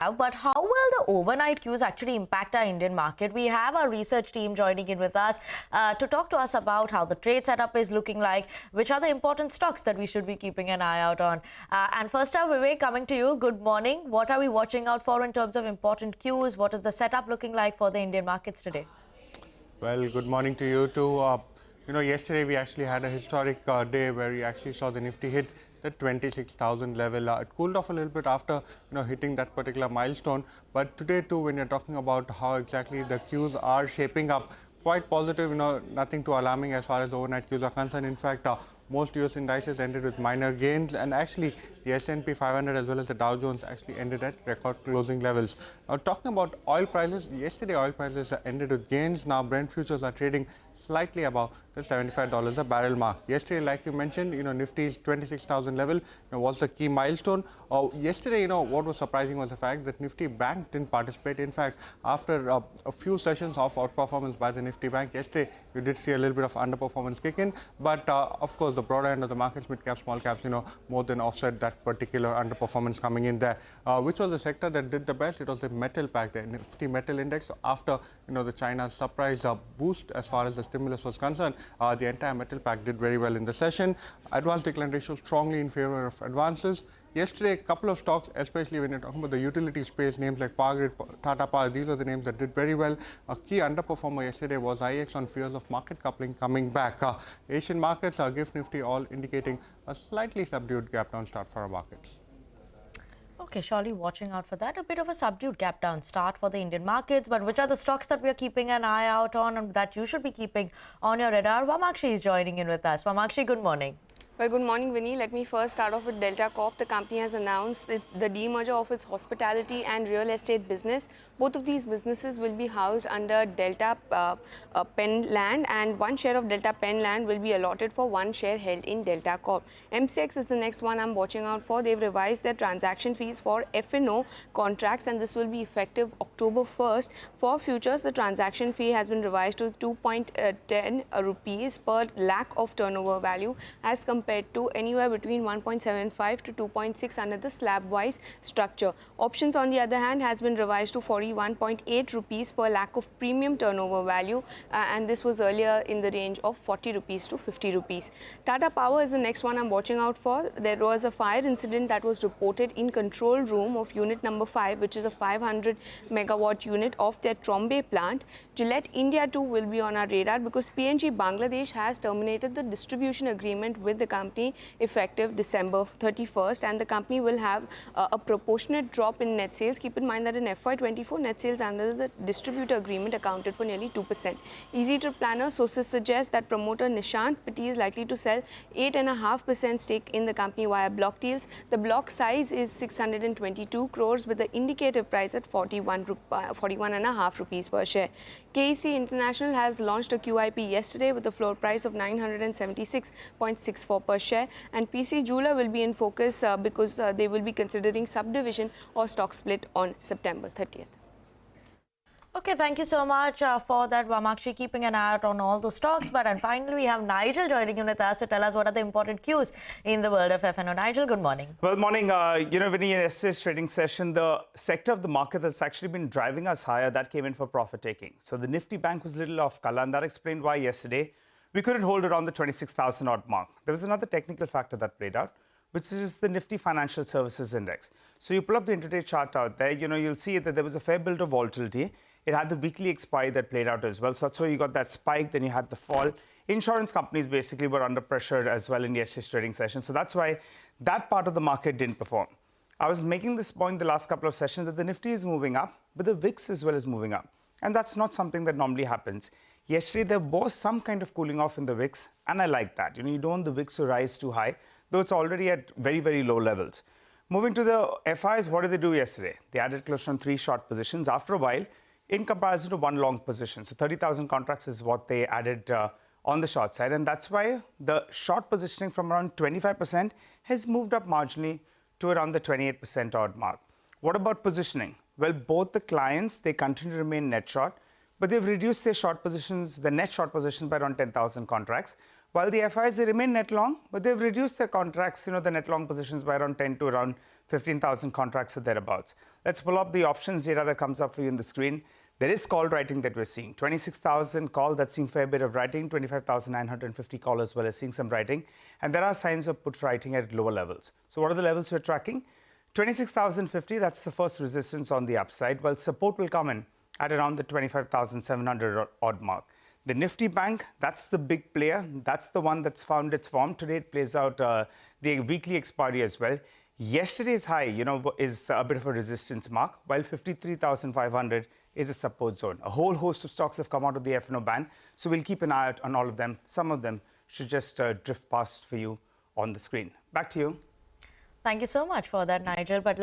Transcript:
But how will the overnight cues actually impact our Indian market? We have our research team joining in with us to talk to us about how the trade setup is looking like, which are the important stocks that we should be keeping an eye out on. And first up, Vivek, coming to you. Good morning. What are we watching out for in terms of important cues? What is the setup looking like for the Indian markets today? Well, good morning to you too. Yesterday we actually had a historic day where we actually saw the Nifty hit the 26,000 level. It cooled off a little bit after hitting that particular milestone. But today too, when you're talking about how exactly the cues are shaping up, quite positive. Nothing too alarming as far as overnight cues are concerned. In fact, most US indices ended with minor gains, and actually the S&P 500 as well as the Dow Jones actually ended at record closing levels. Now, talking about oil prices, yesterday oil prices ended with gains. Now Brent futures are trading slightly above the $75 a barrel mark. Yesterday, like you mentioned, Nifty's 26,000 level was the key milestone. Yesterday, what was surprising was the fact that Nifty Bank didn't participate. In fact, after a few sessions of outperformance by the Nifty Bank, yesterday you did see a little bit of underperformance kick in. But of course, the broader end of the markets, mid cap, small caps, more than offset that particular underperformance coming in there. Which was the sector that did the best? It was the metal pack, the Nifty Metal Index. After the China surprise boost as far as the stimulus was concerned, the entire metal pack did very well in the session. Advanced decline ratio strongly in favor of advances. Yesterday, a couple of stocks, especially when you're talking about the utility space, names like Power Grid, Tata Power, these are the names that did very well. A key underperformer yesterday was IEX on fears of market coupling coming back. Asian markets, GIFT Nifty all indicating a slightly subdued gap down start for our markets. Okay, surely watching out for that. A bit of a subdued gap down start for the Indian markets. But which are the stocks that we are keeping an eye out on and that you should be keeping on your radar? Vamakshi is joining in with us. Vamakshi, good morning. Well, good morning, Vinny. Let me first start off with Delta Corp. The company has announced the demerger of its hospitality and real estate business. Both of these businesses will be housed under Delta Pen Land, and one share of Delta Pen Land will be allotted for one share held in Delta Corp. MCX is the next one I'm watching out for. They've revised their transaction fees for F&O contracts, and this will be effective October 1st. For futures, the transaction fee has been revised to 2.10 rupees per lakh of turnover value as compared to anywhere between 1.75 to 2.6 under the slab-wise structure. Options, on the other hand, has been revised to 41.8 rupees per lakh of premium turnover value, and this was earlier in the range of 40 rupees to 50 rupees. Tata Power is the next one I'm watching out for. There was a fire incident that was reported in control room of unit number 5, which is a 500 megawatt unit of their Trombay plant. Gillette India too will be on our radar because PNG Bangladesh has terminated the distribution agreement with the company effective December 31st, and the company will have a proportionate drop in net sales. Keep in mind that in FY24, net sales under the distributor agreement accounted for nearly 2%. Easy Trip Planner sources suggest that promoter Nishant Pati is likely to sell 8.5% stake in the company via block deals. The block size is 622 crores with the indicative price at 41.5 rupees per share. KEC International has launched a QIP yesterday with a floor price of 976.64 per share, and PC Jeweler will be in focus because they will be considering subdivision or stock split on September 30th. Okay, thank you so much for that, Vamakshi, keeping an eye out on all those stocks. And finally, we have Nigel joining in with us to tell us what are the important cues in the world of F&O. Nigel, good morning. Well, morning. Vinny, in yesterday's trading session, the sector of the market that's actually been driving us higher, that came in for profit taking. So the Nifty Bank was a little off color, and that explained why yesterday we couldn't hold around the 26,000 odd mark. There was another technical factor that played out, which is the Nifty Financial Services Index. So you pull up the intraday chart out there, you'll see that there was a fair bit of volatility. It had the weekly expiry that played out as well. So that's why you got that spike, then you had the fall. Insurance companies basically were under pressure as well in yesterday's trading session. So that's why that part of the market didn't perform. I was making this point the last couple of sessions that the Nifty is moving up, but the VIX as well is moving up. And that's not something that normally happens. Yesterday, there was some kind of cooling off in the VIX, and I like that. You don't want the VIX to rise too high, though it's already at very, very low levels. Moving to the FIs, what did they do yesterday? They added close on 3 short positions after a while in comparison to 1 long position. So 30,000 contracts is what they added on the short side, and that's why the short positioning from around 25% has moved up marginally to around the 28% odd mark. What about positioning? Well, both the clients, they continue to remain net short, but they've reduced their short positions, the net short positions by around 10,000 contracts, While the FIs, they remain net long, but they've reduced their contracts, the net long positions by around 10 to around 15,000 contracts or thereabouts. Let's pull up the options data that comes up for you on the screen. There is call writing that we're seeing. 26,000 call, that's seeing a fair bit of writing. 25,950 call as well as seeing some writing. And there are signs of put writing at lower levels. So what are the levels we're tracking? 26,050, that's the first resistance on the upside, while support will come in at around the 25,700 odd mark. The Nifty Bank, that's the big player. That's the one that's found its form. Today it plays out the weekly expiry as well. Yesterday's high, is a bit of a resistance mark, while 53,500 is a support zone. A whole host of stocks have come out of the F&O ban, so we'll keep an eye out on all of them. Some of them should just drift past for you on the screen. Back to you. Thank you so much for that, Nigel. But